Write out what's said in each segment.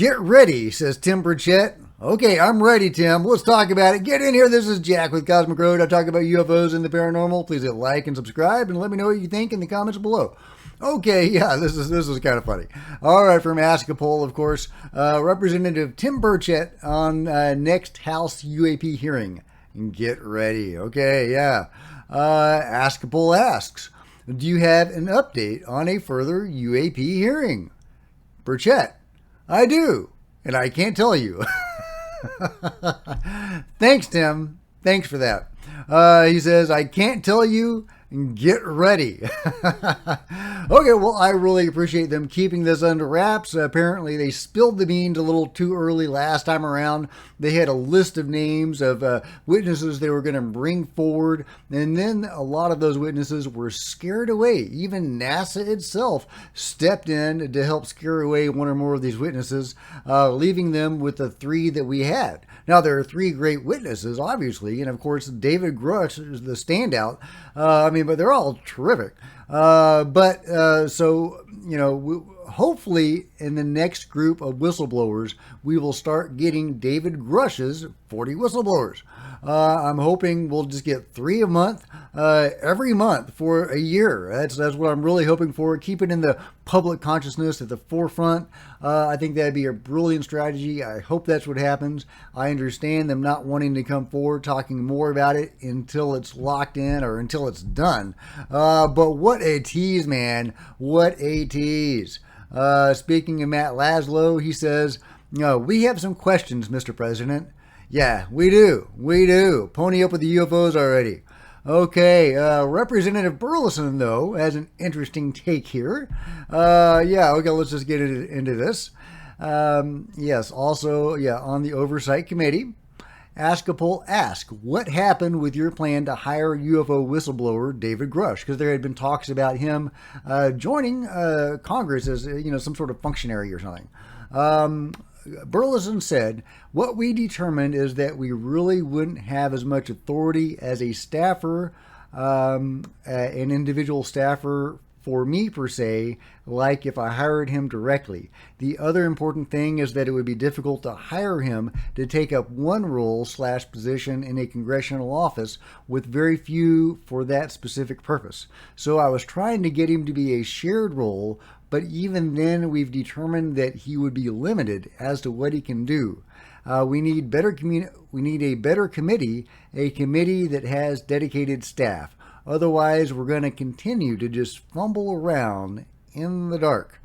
Get ready, says Tim Burchett. Okay, I'm ready, Tim. Let's talk about it. Get in here. This is Jack with Cosmic Road. I talk about UFOs and the paranormal. Please hit like and subscribe and let me know what you think in the comments below. Okay, yeah, this is kind of funny. All right, from Ask a Poll, of course, Representative Tim Burchett on next House UAP hearing. Get ready. Okay, yeah. Ask a Poll asks, do you have an update on a further UAP hearing? Burchett, I do, and I can't tell you. Thanks, Tim. Thanks for that. He says, I can't tell you. Get ready. Okay, well, I really appreciate them keeping this under wraps. Apparently, they spilled the beans a little too early last time around. They had a list of names of witnesses they were going to bring forward, and then a lot of those witnesses were scared away. Even NASA itself stepped in to help scare away one or more of these witnesses, leaving them with the three that we had. Now, there are three great witnesses, obviously, and of course, David Grush is the standout. But they're all terrific. So, you know, hopefully in the next group of whistleblowers, we will start getting David Grush's 40 whistleblowers. I'm hoping we'll just get 3 a month, every month for a year. That's what I'm really hoping for. Keep it in the public consciousness at the forefront. I think that'd be a brilliant strategy. I hope that's what happens. I understand them not wanting to come forward, talking more about it until it's locked in or until it's done. But what a tease, man. What a tease. Speaking of Matt Laszlo, he says, we have some questions, Mr. President. Yeah, we do. We do. Pony up with the UFOs already. Okay, Representative Burleson, though, has an interesting take here. Okay, let's just get into this. Yes, also, on the Oversight Committee, Ask a Poll ask, what happened with your plan to hire UFO whistleblower David Grush? Because there had been talks about him joining Congress as, some sort of functionary or something. Burleson said, what we determined is that we really wouldn't have as much authority as a staffer, an individual staffer for me per se, like if I hired him directly. The other important thing is that it would be difficult to hire him to take up one role/position in a congressional office with very few for that specific purpose. So I was trying to get him to be a shared role, but even then we've determined that he would be limited as to what he can do. We need a better committee, a committee that has dedicated staff. Otherwise, we're going to continue to just fumble around in the dark.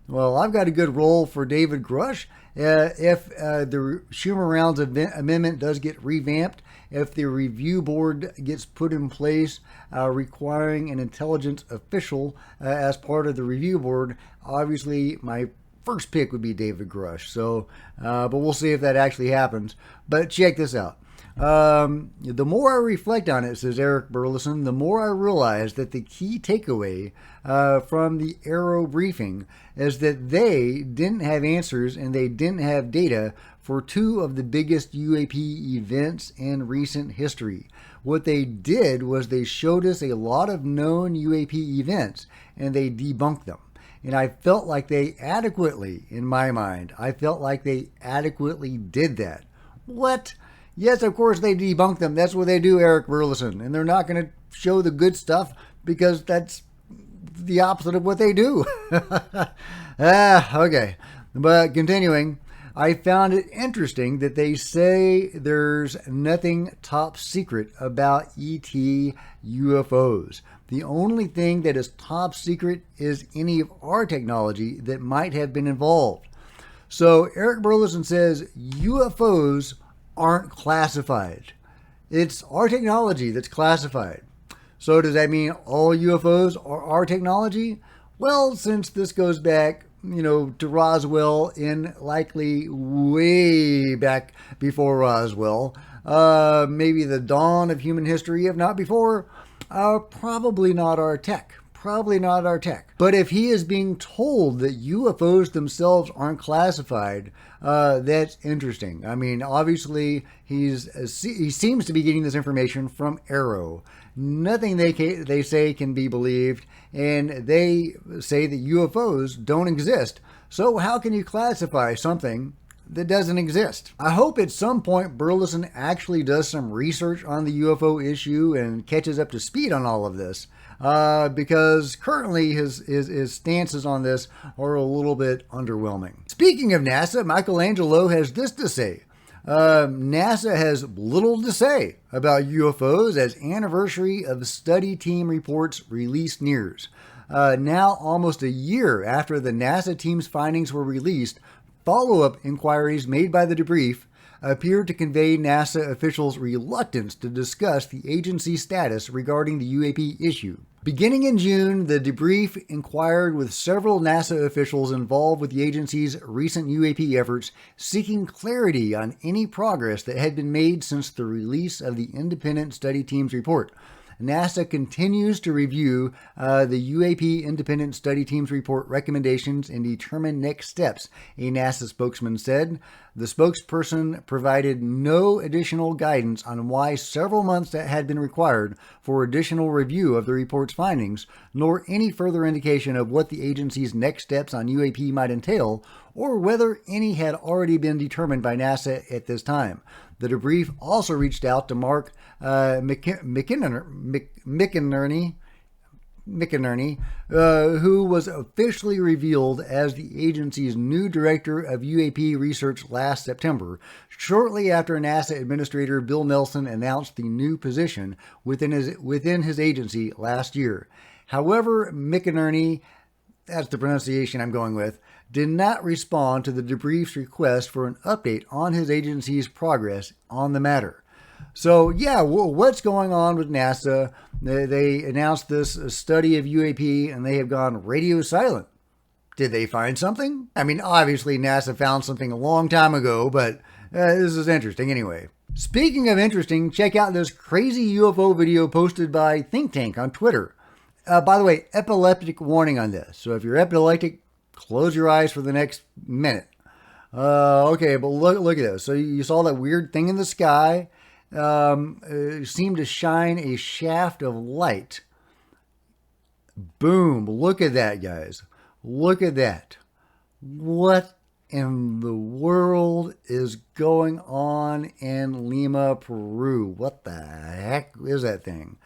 Well, I've got a good role for David Grush. If the Schumer Rounds amendment does get revamped, if the review board gets put in place requiring an intelligence official as part of the review board, obviously my first pick would be David Grush. So, but we'll see if that actually happens. But check this out. The more I reflect on it, says Eric Burleson, the more I realize that the key takeaway from the Arrow briefing is that they didn't have answers and they didn't have data for two of the biggest UAP events in recent history. What they did was they showed us a lot of known UAP events and they debunked them. And I felt like they adequately, in my mind, did that. What? Yes, of course they debunk them. That's what they do, Eric Burleson. And they're not going to show the good stuff because that's the opposite of what they do. Okay. But continuing, I found it interesting that they say there's nothing top secret about ET UFOs. The only thing that is top secret is any of our technology that might have been involved. So Eric Burleson says UFOs aren't classified. It's our technology that's classified. So does that mean all UFOs are our technology? Well, since this goes back, to Roswell in likely way back before Roswell, maybe the dawn of human history, if not before, probably not our tech. Probably not our tech. But if he is being told that UFOs themselves aren't classified, that's interesting. I mean, obviously, he seems to be getting this information from Arrow. Nothing they say can be believed, and they say that UFOs don't exist. So how can you classify something that doesn't exist? I hope at some point Burleson actually does some research on the UFO issue and catches up to speed on all of this, because currently his stances on this are a little bit underwhelming. Speaking of NASA, Michelangelo has this to say. NASA has little to say about UFOs as anniversary of study team reports release nears. Now, almost a year after the NASA team's findings were released, follow-up inquiries made by the debrief appeared to convey NASA officials' reluctance to discuss the agency's status regarding the UAP issue. Beginning in June, the debrief inquired with several NASA officials involved with the agency's recent UAP efforts, seeking clarity on any progress that had been made since the release of the independent study team's report. NASA continues to review the UAP Independent Study Team's report recommendations and determine next steps, a NASA spokesman said. The spokesperson provided no additional guidance on why several months had been required for additional review of the report's findings, nor any further indication of what the agency's next steps on UAP might entail, or whether any had already been determined by NASA at this time. The debrief also reached out to Mark McInerney, who was officially revealed as the agency's new director of UAP research last September, shortly after NASA Administrator Bill Nelson announced the new position within his agency last year. However, McInerney, that's the pronunciation I'm going with, did not respond to the debrief's request for an update on his agency's progress on the matter. So, yeah, what's going on with NASA? They announced this study of UAP, and they have gone radio silent. Did they find something? I mean, obviously, NASA found something a long time ago, but this is interesting anyway. Speaking of interesting, check out this crazy UFO video posted by Think Tank on Twitter. By the way, epileptic warning on this. So if you're epileptic, close your eyes for the next minute. Okay, but look at this. So you saw that weird thing in the sky. It seemed to shine a shaft of light. Boom. Look at that, guys. Look at that. What in the world is going on in Lima, Peru? What the heck is that thing?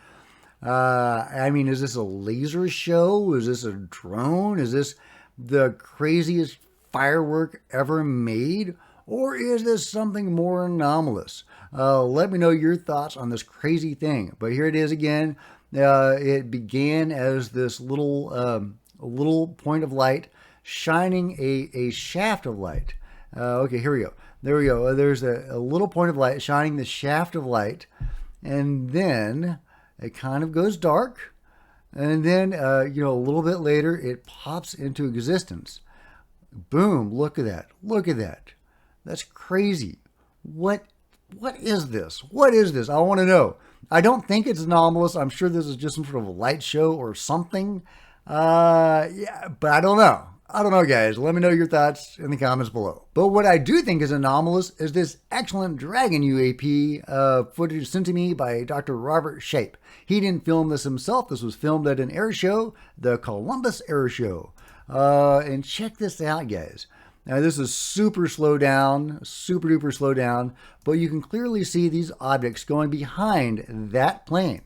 I mean, is this a laser show? Is this a drone? Is this the craziest firework ever made? Or is this something more anomalous? Let me know your thoughts on this crazy thing. But here it is again. It began as this little point of light shining a shaft of light. Okay, here we go. There we go. There's a little point of light shining the shaft of light. And then it kind of goes dark. And then, a little bit later, it pops into existence. Boom, look at that. Look at that. That's crazy. What is this? What is this? I want to know. I don't think it's anomalous. I'm sure this is just some sort of a light show or something. Yeah, but I don't know. I don't know, guys. Let me know your thoughts in the comments below. But what I do think is anomalous is this excellent Dragon UAP footage sent to me by Dr. Robert Shape. He didn't film this himself. This was filmed at an air show, the Columbus Air Show. And check this out, guys. Now, this is super slow down, super duper slow down, but you can clearly see these objects going behind that plane.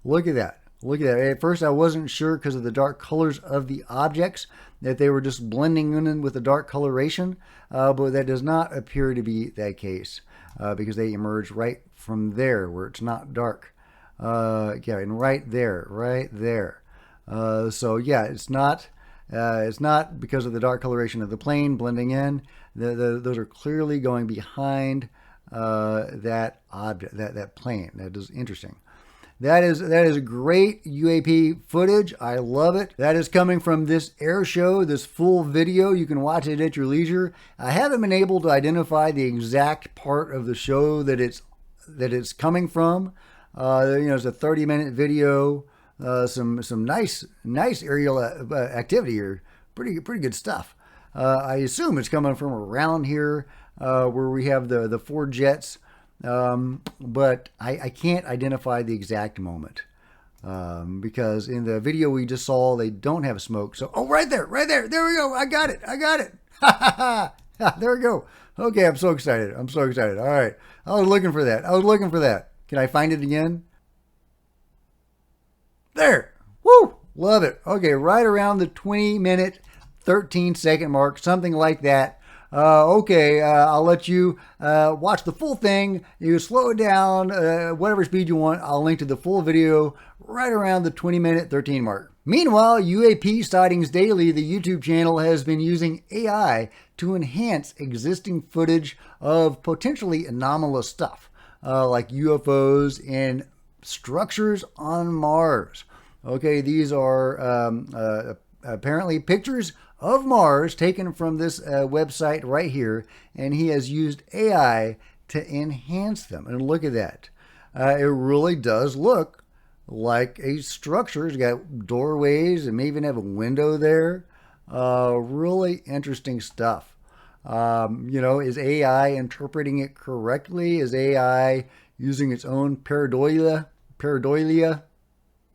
Look at that. Look at that. At first, I wasn't sure because of the dark colors of the objects that they were just blending in with the dark coloration, but that does not appear to be that case because they emerge right from there where it's not dark. Yeah, and right there, right there. So yeah, it's not because of the dark coloration of the plane blending in. Those are clearly going behind that object, that plane. That is interesting. That is great UAP footage. I love it. That is coming from this air show, this full video. You can watch it at your leisure. I haven't been able to identify the exact part of the show that it's coming from. It's a 30-minute video. Some nice aerial activity here. Pretty good stuff. I assume it's coming from around here where we have the four jets. But I can't identify the exact moment. because in the video we just saw, they don't have smoke. So, oh, right there, there we go. I got it. There we go. Okay, I'm so excited. All right, I was looking for that. Can I find it again? There. Woo! Love it. Okay, right around the 20-minute, 13-second mark, something like that. Okay, I'll let you watch the full thing. You slow it down, whatever speed you want. I'll link to the full video right around the 20-minute, 13 mark. Meanwhile, UAP Sightings Daily, the YouTube channel, has been using AI to enhance existing footage of potentially anomalous stuff, like UFOs and structures on Mars. Okay, these are apparently pictures of Mars taken from this website right here, and he has used AI to enhance them. And look at that. It really does look like a structure. It's got doorways and may even have a window there. Really interesting stuff. Is AI interpreting it correctly? Is AI using its own pareidolia? I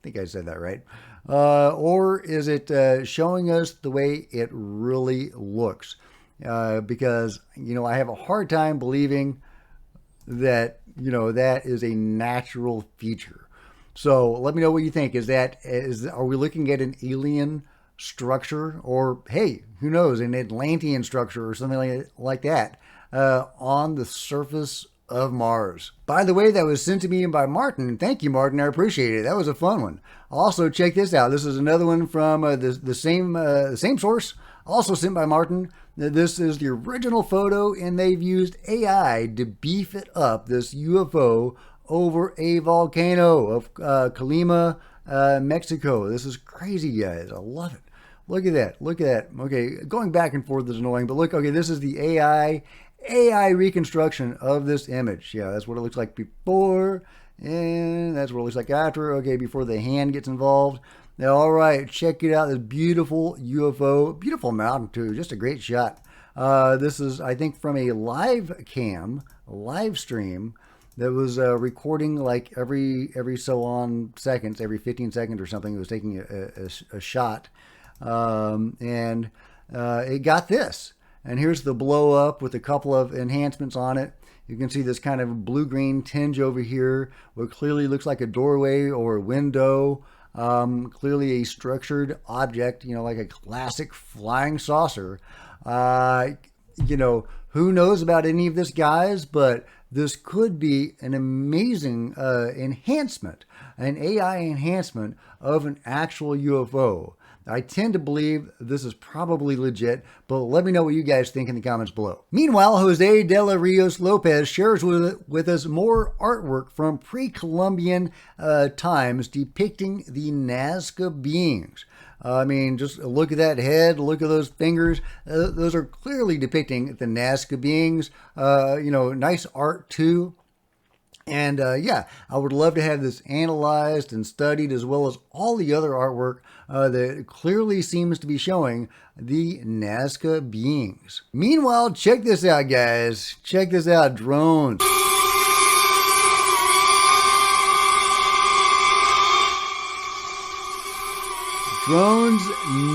think I said that right. Or is it showing us the way it really looks? Because, I have a hard time believing that, that is a natural feature. So let me know what you think. Are we looking at an alien structure, or, hey, who knows, an Atlantean structure or something like that on the surface of Mars? By the way, that was sent to me by Martin. Thank you, Martin. I appreciate it. That was a fun one. Also, check this out. This is another one from the same source, also sent by Martin. This is the original photo, and they've used AI to beef it up, this UFO over a volcano of Colima, Mexico. This is crazy, guys. I love it. Look at that. Okay, going back and forth is annoying, but look, okay, this is the AI reconstruction of this image. Yeah, that's what it looks like before, and that's what it looks like after. Okay, before the hand gets involved. Now, all right, check it out. This beautiful UFO, beautiful mountain too. Just a great shot. This is, I think, from a live stream that was recording like every so on seconds, every 15 seconds or something. It was taking a shot, and it got this. And here's the blow up with a couple of enhancements on it. You can see this kind of blue-green tinge over here, what clearly looks like a doorway or a window. Clearly a structured object, like a classic flying saucer. Who knows about any of this, guys, but this could be an amazing enhancement, an AI enhancement of an actual UFO. I tend to believe this is probably legit, but let me know what you guys think in the comments below. Meanwhile, Jose de la Rios Lopez shares with us more artwork from pre-Columbian times depicting the Nazca beings. I mean, just look at that head, look at those fingers. Those are clearly depicting the Nazca beings. Nice art too. And I would love to have this analyzed and studied, as well as all the other artwork that clearly seems to be showing the Nazca beings. Meanwhile, check this out, guys. Check this out, drones. Drones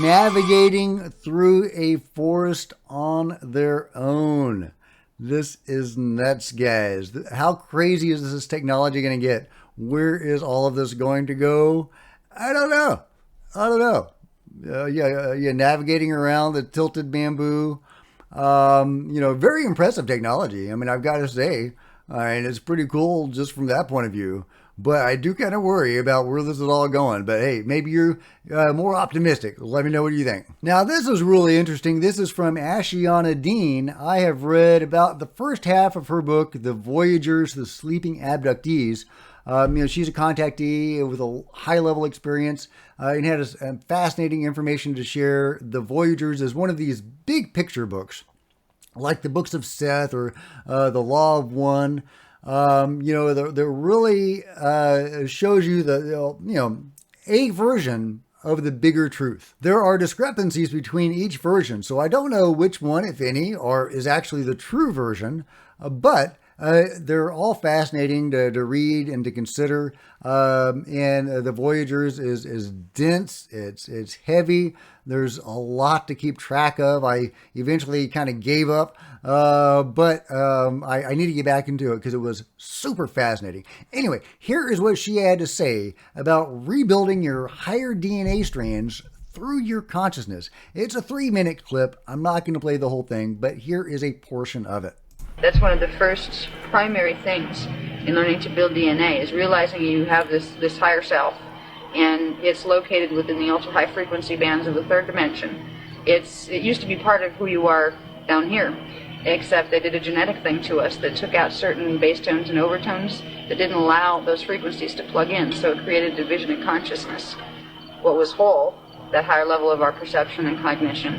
navigating through a forest on their own. This is nuts, guys. How crazy is this technology going to get? Where is all of this going to go? I don't know. Navigating around the tilted bamboo. Very impressive technology. I mean, I've got to say, and it's pretty cool just from that point of view. But I do kind of worry about where this is all going. But hey, maybe you're more optimistic. Let me know what you think. Now, this is really interesting. This is from Ashiana Dean. I have read about the first half of her book, The Voyagers, The Sleeping Abductees. She's a contactee with a high-level experience and had fascinating information to share. The Voyagers is one of these big picture books, like the books of Seth or The Law of One. That really shows you a version of the bigger truth. There are discrepancies between each version, so I don't know which one, if any, is actually the true version, but They're all fascinating to read and to consider. And the Voyagers is dense. It's heavy. There's a lot to keep track of. I eventually kind of gave up, but I need to get back into it because it was super fascinating. Anyway, here is what she had to say about rebuilding your higher DNA strands through your consciousness. It's a 3-minute clip. I'm not going to play the whole thing, but here is a portion of it. That's one of the first primary things in learning to build DNA, is realizing you have this higher self, and it's located within the ultra-high frequency bands of the third dimension. It used to be part of who you are down here, except they did a genetic thing to us that took out certain bass tones and overtones that didn't allow those frequencies to plug in, so it created a division in consciousness. What was whole, that higher level of our perception and cognition,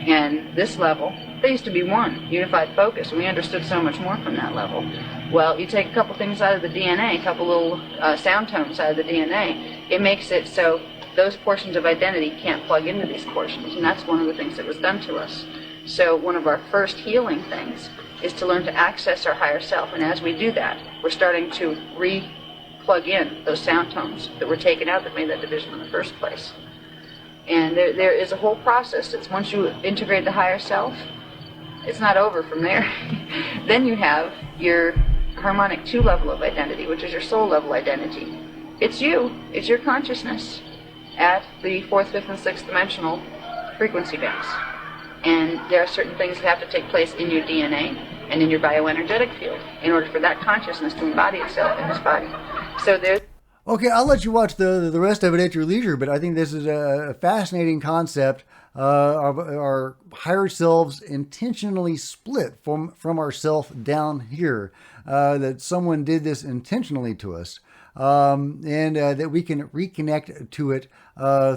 and this level, they used to be one, unified focus, and we understood so much more from that level. Well, you take a couple things out of the DNA, a couple little sound tones out of the DNA, it makes it so those portions of identity can't plug into these portions, and that's one of the things that was done to us. So one of our first healing things is to learn to access our higher self, and as we do that, we're starting to re-plug in those sound tones that were taken out that made that division in the first place. And there is a whole process. It's once you integrate the higher self, it's not over from there. Then you have your harmonic 2 level of identity, which is your soul level identity. It's you. It's your consciousness at the 4th, 5th, and 6th dimensional frequency bands. And there are certain things that have to take place in your DNA and in your bioenergetic field in order for that consciousness to embody itself in this body. So there's... Okay, I'll let you watch the rest of it at your leisure, but I think this is a fascinating concept of our higher selves intentionally split from our self down here, that someone did this intentionally to us, and that we can reconnect to it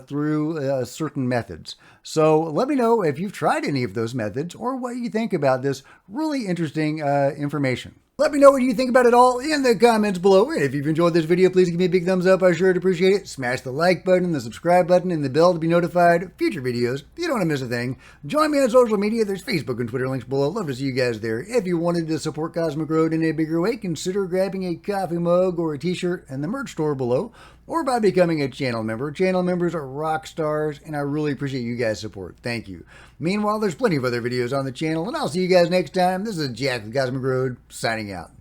through certain methods. So let me know if you've tried any of those methods or what you think about this really interesting information. Let me know what you think about it all in the comments below. And if you've enjoyed this video, please give me a big thumbs up. I sure would appreciate it. Smash the like button, the subscribe button, and the bell to be notified of future videos. You don't want to miss a thing. Join me on social media. There's Facebook and Twitter links below. Love to see you guys there. If you wanted to support Cosmic Road in a bigger way, consider grabbing a coffee mug or a t-shirt in the merch store below, or by becoming a channel member. Channel members are rock stars, and I really appreciate you guys' support. Thank you. Meanwhile, there's plenty of other videos on the channel, and I'll see you guys next time. This is Jack with Cosmic Road, signing out.